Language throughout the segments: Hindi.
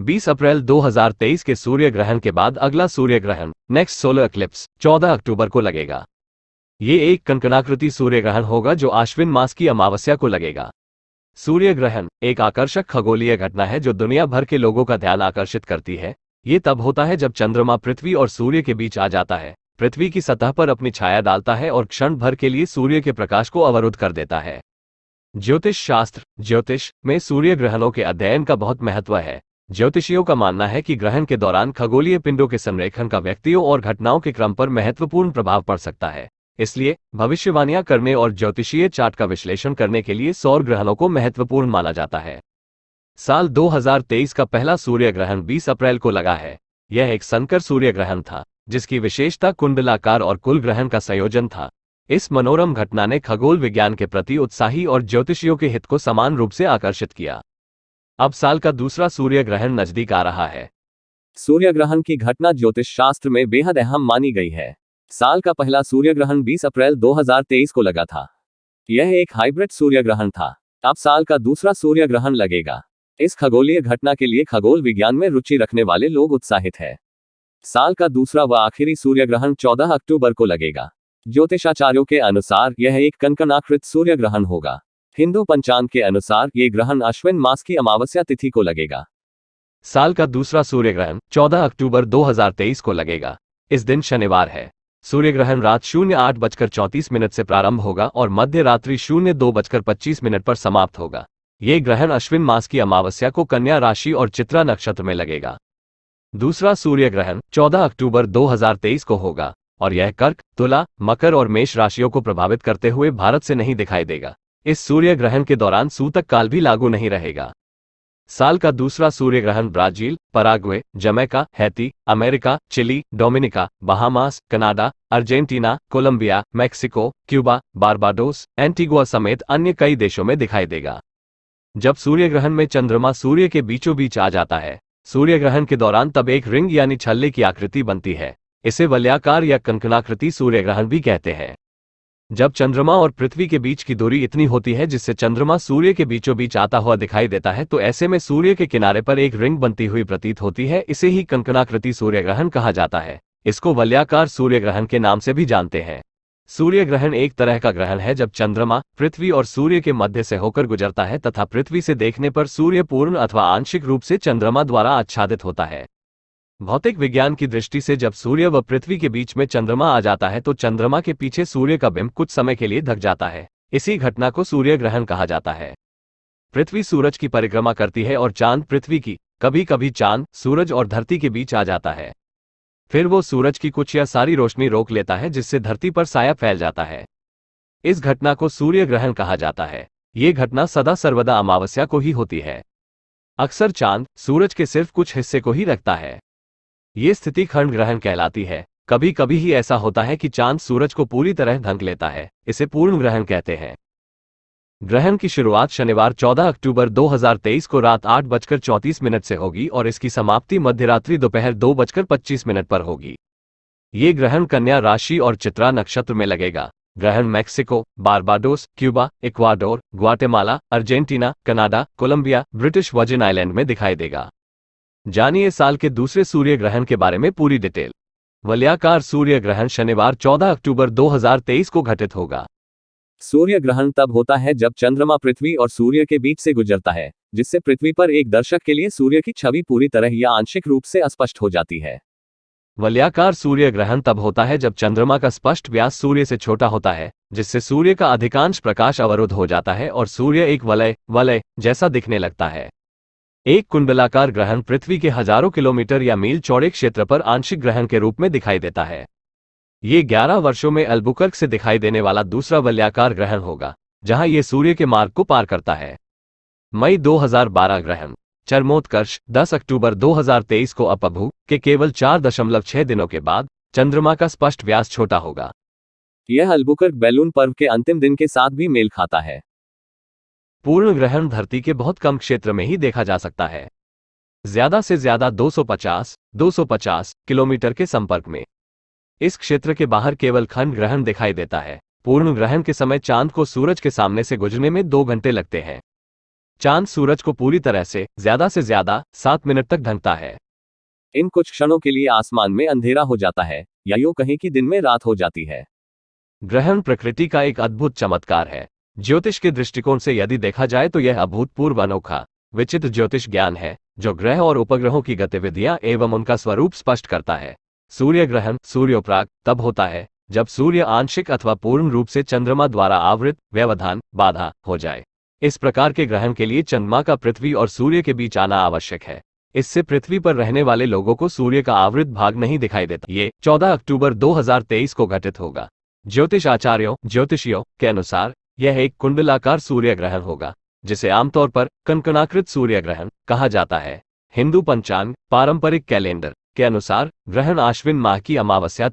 20 अप्रैल 2023 के सूर्य ग्रहण के बाद अगला सूर्य ग्रहण नेक्स्ट सोलर इक्लिप्स 14 अक्टूबर को लगेगा। ये एक कंकणाकृति सूर्य ग्रहण होगा जो आश्विन मास की अमावस्या को लगेगा। सूर्य ग्रहण एक आकर्षक खगोलीय घटना है जो दुनिया भर के लोगों का ध्यान आकर्षित करती है। ये तब होता है जब चंद्रमा पृथ्वी और सूर्य के बीच आ जाता है, पृथ्वी की सतह पर अपनी छाया डालता है और क्षण भर के लिए सूर्य के प्रकाश को अवरुद्ध कर देता है। ज्योतिष शास्त्र ज्योतिष में सूर्य ग्रहणों के अध्ययन का बहुत महत्व है। ज्योतिषियों का मानना है कि ग्रहण के दौरान खगोलीय पिंडों के संरेखण का व्यक्तियों और घटनाओं के क्रम पर महत्वपूर्ण प्रभाव पड़ सकता है। इसलिए भविष्यवाणियां करने और ज्योतिषीय चार्ट का विश्लेषण करने के लिए सौर ग्रहणों को महत्वपूर्ण माना जाता है। साल 2023 का पहला सूर्य ग्रहण 20 अप्रैल को लगा है। यह एक संकर सूर्य ग्रहण था जिसकी विशेषता कुंडलाकार और कुल ग्रहण का संयोजन था। इस मनोरम घटना ने खगोल विज्ञान के प्रति उत्साही और ज्योतिषियों के हित को समान रूप से आकर्षित किया। अब साल का दूसरा सूर्य ग्रहण नजदीक आ रहा है। सूर्य ग्रहण की घटना ज्योतिष शास्त्र में बेहद अहम मानी गई है। साल का पहला सूर्य ग्रहण 20 अप्रैल 2023 को लगा था। यह एक हाइब्रिड सूर्य ग्रहण था। अब साल का दूसरा सूर्य ग्रहण लगेगा। इस खगोलीय घटना के लिए खगोल विज्ञान में रुचि रखने वाले लोग उत्साहित हैं। साल का दूसरा व आखिरी सूर्य ग्रहण 14 अक्टूबर को लगेगा। ज्योतिषाचार्यों के अनुसार यह एक कंकणाकृत सूर्य ग्रहण होगा। हिंदू पंचांग के अनुसार ये ग्रहण अश्विन मास की अमावस्या तिथि को लगेगा। साल का दूसरा सूर्य ग्रहण 14 अक्टूबर 2023 को लगेगा। इस दिन शनिवार है। सूर्य ग्रहण रात 08:34 से प्रारंभ होगा और मध्य रात्रि 02:25 पर समाप्त होगा। ये ग्रहण अश्विन मास की अमावस्या को कन्या राशि और चित्रा नक्षत्र में लगेगा। दूसरा सूर्य ग्रहण 14 अक्टूबर 2023 को होगा और यह कर्क, तुला, मकर और मेष राशियों को प्रभावित करते हुए भारत से नहीं दिखाई देगा। इस सूर्य ग्रहण के दौरान सूतक काल भी लागू नहीं रहेगा। साल का दूसरा सूर्य ग्रहण Brazil, Paraguay, Jamaica, Haiti, America, Chile, Dominica, Bahamas, Canada, Argentina, Colombia, Mexico, Cuba, Barbados, Antigua समेत अन्य कई देशों में दिखाई देगा। जब सूर्य ग्रहण में चंद्रमा सूर्य के बीचों बीच आ जाता है, सूर्य ग्रहण के दौरान तब एक रिंग यानी छल्ले की आकृति बनती है। इसे वलयाकार या कंकणाकृति सूर्य ग्रहण भी कहते हैं। जब चंद्रमा और पृथ्वी के बीच की दूरी इतनी होती है जिससे चंद्रमा सूर्य के बीचों बीच आता हुआ दिखाई देता है तो ऐसे में सूर्य के किनारे पर एक रिंग बनती हुई प्रतीत होती है। इसे ही कंकणाकृति सूर्य ग्रहण कहा जाता है। इसको वलयाकार सूर्य ग्रहण के नाम से भी जानते हैं। सूर्य ग्रहण एक तरह का ग्रहण है जब चंद्रमा पृथ्वी और सूर्य के मध्य से होकर गुजरता है तथा पृथ्वी से देखने पर सूर्य पूर्ण अथवा आंशिक रूप से चंद्रमा द्वारा आच्छादित होता है। भौतिक विज्ञान की दृष्टि से जब सूर्य व पृथ्वी के बीच में चंद्रमा आ जाता है तो चंद्रमा के पीछे सूर्य का बिंब कुछ समय के लिए ढक जाता है। इसी घटना को सूर्य ग्रहण कहा जाता है। पृथ्वी सूरज की परिक्रमा करती है और चांद पृथ्वी की, कभी कभी चांद सूरज और धरती के बीच आ जाता है। फिर वो सूरज की कुछ या सारी रोशनी रोक लेता है जिससे धरती पर साया फैल जाता है। इस घटना को सूर्य ग्रहण कहा जाता है। ये घटना सदा सर्वदा अमावस्या को ही होती है। अक्सर चांद सूरज के सिर्फ कुछ हिस्से को ही रखता है। ये स्थिति खंड ग्रहण कहलाती है। कभी कभी ही ऐसा होता है कि चांद सूरज को पूरी तरह ढक लेता है। इसे पूर्ण ग्रहण कहते हैं। ग्रहण की शुरुआत शनिवार 14 अक्टूबर 2023 को रात 8:34 से होगी और इसकी समाप्ति मध्यरात्रि दोपहर 2:25 पर होगी। ये ग्रहण कन्या राशि और चित्रा नक्षत्र में लगेगा। ग्रहण Mexico, Barbados, Cuba, Ecuador, Guatemala, Argentina, Canada, Colombia, British Virgin Island में दिखाई देगा। जानिए साल के दूसरे सूर्य ग्रहण के बारे में पूरी डिटेल। वलयाकार सूर्य ग्रहण शनिवार 14 अक्टूबर 2023 को घटित होगा। सूर्य ग्रहण तब होता है जब चंद्रमा पृथ्वी और सूर्य के बीच से गुजरता है, जिससे पृथ्वी पर एक दर्शक के लिए सूर्य की छवि पूरी तरह या आंशिक रूप से अस्पष्ट हो जाती है। वलयाकार सूर्य ग्रहण तब होता है जब चंद्रमा का स्पष्ट व्यास सूर्य से छोटा होता है, जिससे सूर्य का अधिकांश प्रकाश अवरुद्ध हो जाता है और सूर्य एक वलय जैसा दिखने लगता है। एक कुंडलाकार ग्रहण पृथ्वी के हजारों किलोमीटर या मील चौड़े क्षेत्र पर आंशिक ग्रहण के रूप में दिखाई देता है। ये 11 वर्षों में अल्बुकर्क से दिखाई देने वाला दूसरा वलयाकार ग्रहण होगा, जहां ये सूर्य के मार्ग को पार करता है। मई 2012 ग्रहण चरमोत्कर्ष 10 अक्टूबर 2023 को अपभू के केवल 4.6 दिनों के बाद चंद्रमा का स्पष्ट व्यास छोटा होगा। यह अल्बुकर्क बैलून पर्व के अंतिम दिन के साथ भी मेल खाता है। पूर्ण ग्रहण धरती के बहुत कम क्षेत्र में ही देखा जा सकता है, ज्यादा से ज्यादा 250 किलोमीटर के संपर्क में। इस क्षेत्र के बाहर केवल खंड ग्रहण दिखाई देता है। पूर्ण ग्रहण के समय चांद को सूरज के सामने से गुजरने में 2 घंटे लगते हैं। चांद सूरज को पूरी तरह से ज्यादा 7 मिनट तक ढकता है। इन कुछ क्षणों के लिए आसमान में अंधेरा हो जाता है, या यूं कहें कि दिन में रात हो जाती है। ग्रहण प्रकृति का एक अद्भुत चमत्कार है। ज्योतिष के दृष्टिकोण से यदि देखा जाए तो यह अभूतपूर्व अनोखा विचित्र ज्योतिष ज्ञान है जो ग्रह और उपग्रहों की गतिविधियां एवं उनका स्वरूप स्पष्ट करता है। सूर्य ग्रहण सूर्योपराग तब होता है जब सूर्य आंशिक अथवा पूर्ण रूप से चंद्रमा द्वारा आवृत व्यवधान बाधा हो जाए। इस प्रकार के ग्रहण के लिए चंद्रमा का पृथ्वी और सूर्य के बीच आना आवश्यक है। इससे पृथ्वी पर रहने वाले लोगों को सूर्य का आवृत भाग नहीं दिखाई देता। ये 14 अक्टूबर 2023 को घटित होगा। ज्योतिष आचार्यों ज्योतिषियों के अनुसार यह एक कुंडलाकार सूर्य ग्रहण होगा, जिसे आमतौर पर कनकनाकृत सूर्य ग्रहण कहा जाता है। हिंदू पंचांग पारंपरिक कैलेंडर के अनुसार ग्रहण आश्विन माह की अमावस्या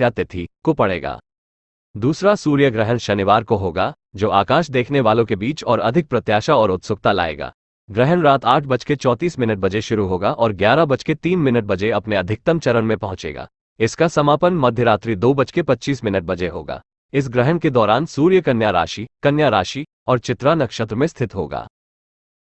तिथि को पड़ेगा। दूसरा सूर्य ग्रहण शनिवार को होगा, जो आकाश देखने वालों के बीच और अधिक प्रत्याशा और उत्सुकता लाएगा। ग्रहण रात 8:34 बजे शुरू होगा और 11:03 अपने अधिकतम चरण में पहुंचेगा। इसका समापन मध्यरात्रि 2:25 बजे होगा। इस ग्रहण के दौरान सूर्य कन्या राशि और चित्रा नक्षत्र में स्थित होगा।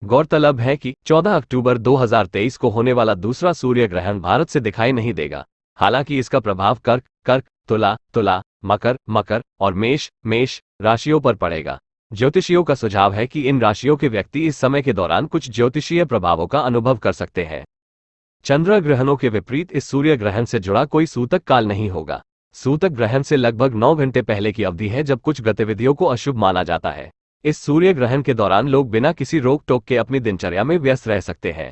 गौरतलब है कि 14 अक्टूबर 2023 को होने वाला दूसरा सूर्य ग्रहण भारत से दिखाई नहीं देगा। हालांकि इसका प्रभाव कर्क, तुला, मकर और मेष राशियों पर पड़ेगा। ज्योतिषियों का सुझाव है कि इन राशियों के व्यक्ति इस समय के दौरान कुछ ज्योतिषीय प्रभावों का अनुभव कर सकते हैं। चंद्र ग्रहणों के विपरीत इस सूर्य ग्रहण से जुड़ा कोई सूतक काल नहीं होगा। सूतक ग्रहण से लगभग 9 घंटे पहले की अवधि है जब कुछ गतिविधियों को अशुभ माना जाता है। इस सूर्य ग्रहण के दौरान लोग बिना किसी रोक टोक के अपनी दिनचर्या में व्यस्त रह सकते हैं।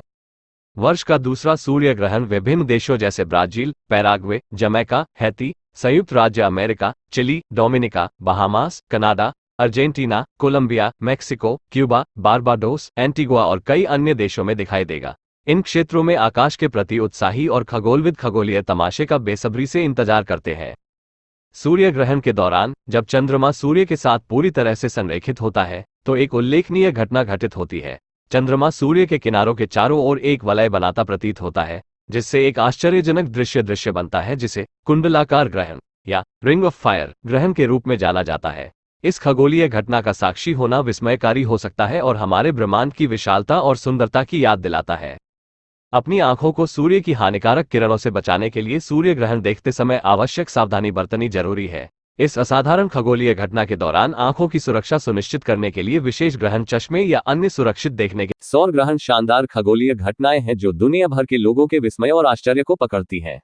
वर्ष का दूसरा सूर्य ग्रहण विभिन्न देशों जैसे ब्राजील, पैराग्वे, जमैका, हैती, संयुक्त राज्य America, Chile, Dominica, Bahamas, Canada, Argentina, Colombia, Mexico, Cuba, Barbados, Antigua और कई अन्य देशों में दिखाई देगा। इन क्षेत्रों में आकाश के प्रति उत्साही और खगोलविद खगोलीय तमाशे का बेसब्री से इंतजार करते हैं। सूर्य ग्रहण के दौरान जब चंद्रमा सूर्य के साथ पूरी तरह से संरेखित होता है तो एक उल्लेखनीय घटना घटित होती है। चंद्रमा सूर्य के किनारों के चारों ओर एक वलय बनाता प्रतीत होता है, जिससे एक आश्चर्यजनक दृश्य बनता है जिसे कुंडलाकार ग्रहण या रिंग ऑफ फायर ग्रहण के रूप में जाना जाता है। इस खगोलीय घटना का साक्षी होना विस्मयकारी हो सकता है और हमारे ब्रह्मांड की विशालता और सुंदरता की याद दिलाता है। अपनी आंखों को सूर्य की हानिकारक किरणों से बचाने के लिए सूर्य ग्रहण देखते समय आवश्यक सावधानी बरतनी जरूरी है। इस असाधारण खगोलीय घटना के दौरान आंखों की सुरक्षा सुनिश्चित करने के लिए विशेष ग्रहण चश्मे या अन्य सुरक्षित देखने के सौर ग्रहण शानदार खगोलीय घटनाएं हैं जो दुनिया भर के लोगों के विस्मय और आश्चर्य को पकड़ती हैं।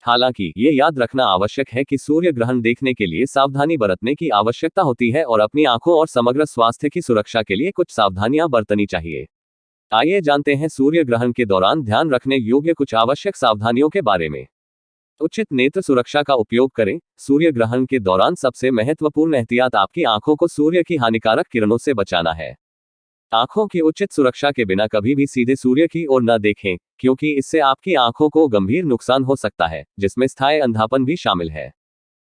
हालांकि ये याद रखना आवश्यक है कि सूर्य ग्रहण देखने के लिए सावधानी बरतने की आवश्यकता होती है और अपनी आंखों और समग्र स्वास्थ्य की सुरक्षा के लिए कुछ सावधानियां बरतनी चाहिए। आइए जानते हैं सूर्य ग्रहण के दौरान ध्यान रखने योग्य कुछ आवश्यक सावधानियों के बारे में। उचित नेत्र सुरक्षा का उपयोग करें। सूर्य ग्रहण के दौरान सबसे महत्वपूर्ण एहतियात आपकी आंखों को सूर्य की हानिकारक किरणों से बचाना है। आंखों की उचित सुरक्षा के बिना कभी भी सीधे सूर्य की ओर न देखें, क्योंकि इससे आपकी आंखों को गंभीर नुकसान हो सकता है, जिसमें स्थायी अंधापन भी शामिल है।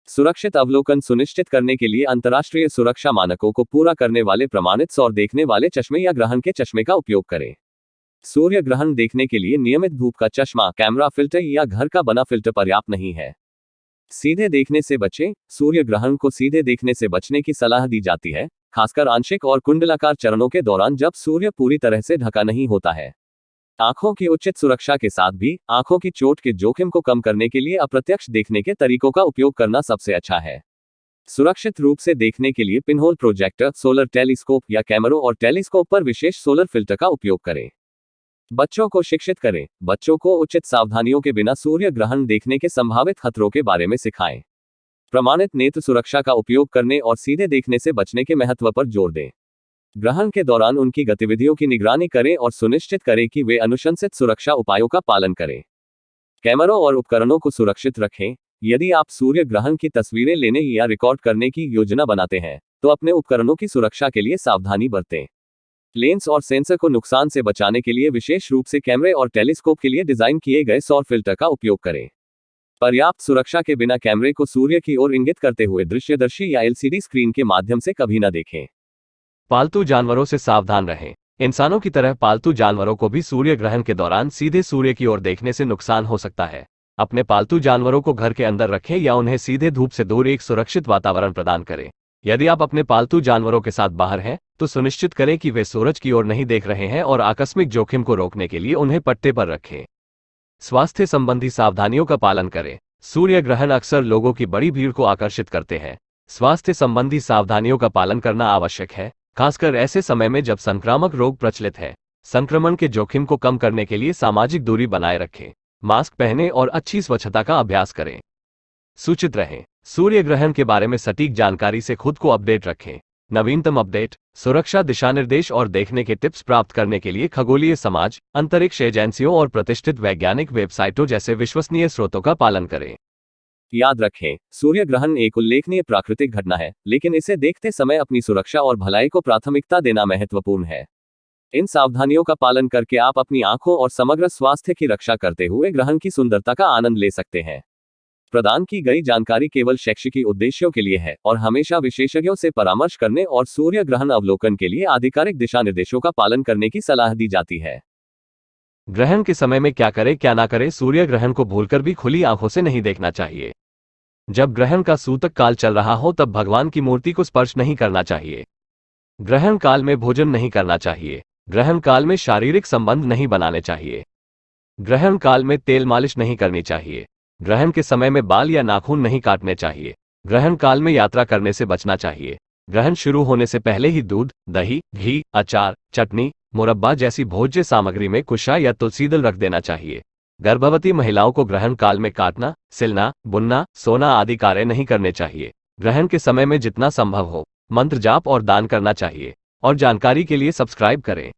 सुरक्षित अवलोकन सुनिश्चित करने के लिए अंतर्राष्ट्रीय सुरक्षा मानकों को पूरा करने वाले प्रमाणित सौर देखने वाले चश्मे या ग्रहण के चश्मे का उपयोग करें। सूर्य ग्रहण देखने के लिए नियमित धूप का चश्मा, कैमरा फिल्टर या घर का बना फिल्टर पर्याप्त नहीं है। सीधे देखने से बचें। सूर्य ग्रहण को सीधे देखने से बचने की सलाह दी जाती है, खासकर आंशिक और कुंडलाकार चरणों के दौरान जब सूर्य पूरी तरह से ढका नहीं होता है। आंखों की उचित सुरक्षा के साथ भी आंखों की चोट के जोखिम को कम करने के लिए अप्रत्यक्ष देखने के तरीकों का उपयोग करना सबसे अच्छा है। सुरक्षित रूप से देखने के लिए पिनहोल प्रोजेक्टर, सोलर टेलीस्कोप या कैमरों और टेलीस्कोप पर विशेष सोलर फिल्टर का उपयोग करें। बच्चों को शिक्षित करें। बच्चों को उचित सावधानियों के बिना सूर्य ग्रहण देखने के संभावित खतरों के बारे में सिखाएं। प्रमाणित नेत्र सुरक्षा का उपयोग करने और सीधे देखने से बचने के महत्व पर जोर दें। ग्रहण के दौरान उनकी गतिविधियों की निगरानी करें और सुनिश्चित करें कि वे अनुशंसित सुरक्षा उपायों का पालन करें। कैमरों और उपकरणों को सुरक्षित रखें। यदि आप सूर्य ग्रहण की तस्वीरें लेने या रिकॉर्ड करने की योजना बनाते हैं, तो अपने उपकरणों की सुरक्षा के लिए सावधानी बरतें। लेंस और सेंसर को नुकसान से बचाने के लिए विशेष रूप से कैमरे और टेलीस्कोप के लिए डिजाइन किए गए सौर फिल्टर का उपयोग करें। पर्याप्त सुरक्षा के बिना कैमरे को सूर्य की ओर इंगित करते हुए दृश्यदर्शी या एलसीडी स्क्रीन के माध्यम से कभी न देखें। पालतू जानवरों से सावधान रहें। इंसानों की तरह पालतू जानवरों को भी सूर्य ग्रहण के दौरान सीधे सूर्य की ओर देखने से नुकसान हो सकता है। अपने पालतू जानवरों को घर के अंदर रखें या उन्हें सीधे धूप से दूर एक सुरक्षित वातावरण प्रदान करें। यदि आप अपने पालतू जानवरों के साथ बाहर हैं, तो सुनिश्चित करें कि वे सूरज की ओर नहीं देख रहे हैं और आकस्मिक जोखिम को रोकने के लिए उन्हें पट्टे पर रखें। स्वास्थ्य संबंधी सावधानियों का पालन करें। सूर्य ग्रहण अक्सर लोगों की बड़ी भीड़ को आकर्षित करते हैं। स्वास्थ्य संबंधी सावधानियों का पालन करना आवश्यक है, खासकर ऐसे समय में जब संक्रामक रोग प्रचलित है। संक्रमण के जोखिम को कम करने के लिए सामाजिक दूरी बनाए रखें, मास्क पहनें और अच्छी स्वच्छता का अभ्यास करें। सूचित रहें। सूर्य ग्रहण के बारे में सटीक जानकारी से खुद को अपडेट रखें। नवीनतम अपडेट, सुरक्षा दिशानिर्देश और देखने के टिप्स प्राप्त करने के लिए खगोलीय समाज, अंतरिक्ष एजेंसियों और प्रतिष्ठित वैज्ञानिक वेबसाइटों जैसे विश्वसनीय स्रोतों का पालन करें। याद रखें, सूर्य ग्रहण एक उल्लेखनीय प्राकृतिक घटना है, लेकिन इसे देखते समय अपनी सुरक्षा और भलाई को प्राथमिकता देना महत्वपूर्ण है। इन सावधानियों का पालन करके आप अपनी आंखों और समग्र स्वास्थ्य की रक्षा करते हुए ग्रहण की सुंदरता का आनंद ले सकते हैं। प्रदान की गई जानकारी केवल शैक्षिक उद्देश्यों के लिए है और हमेशा विशेषज्ञों से परामर्श करने और सूर्य ग्रहण अवलोकन के लिए आधिकारिक दिशा निर्देशों का पालन करने की सलाह दी जाती है। ग्रहण के समय में क्या करें क्या ना करें। सूर्य ग्रहण को भूलकर भी खुली आंखों से नहीं देखना चाहिए। जब ग्रहण का सूतक काल चल रहा हो तब भगवान की मूर्ति को स्पर्श नहीं करना चाहिए। ग्रहण काल में भोजन नहीं करना चाहिए। ग्रहण काल में शारीरिक संबंध नहीं बनाने चाहिए। ग्रहण काल में तेल मालिश नहीं करनी चाहिए। ग्रहण के समय में बाल या नाखून नहीं काटने चाहिए। ग्रहण काल में यात्रा करने से बचना चाहिए। ग्रहण शुरू होने से पहले ही दूध, दही, घी, अचार, चटनी, मुरब्बा जैसी भोज्य सामग्री में कुशा या तुलसीदल रख देना चाहिए। गर्भवती महिलाओं को ग्रहण काल में काटना, सिलना, बुनना, सोना आदि कार्य नहीं करने चाहिए। ग्रहण के समय में जितना संभव हो मंत्र जाप और दान करना चाहिए। और जानकारी के लिए सब्सक्राइब करें।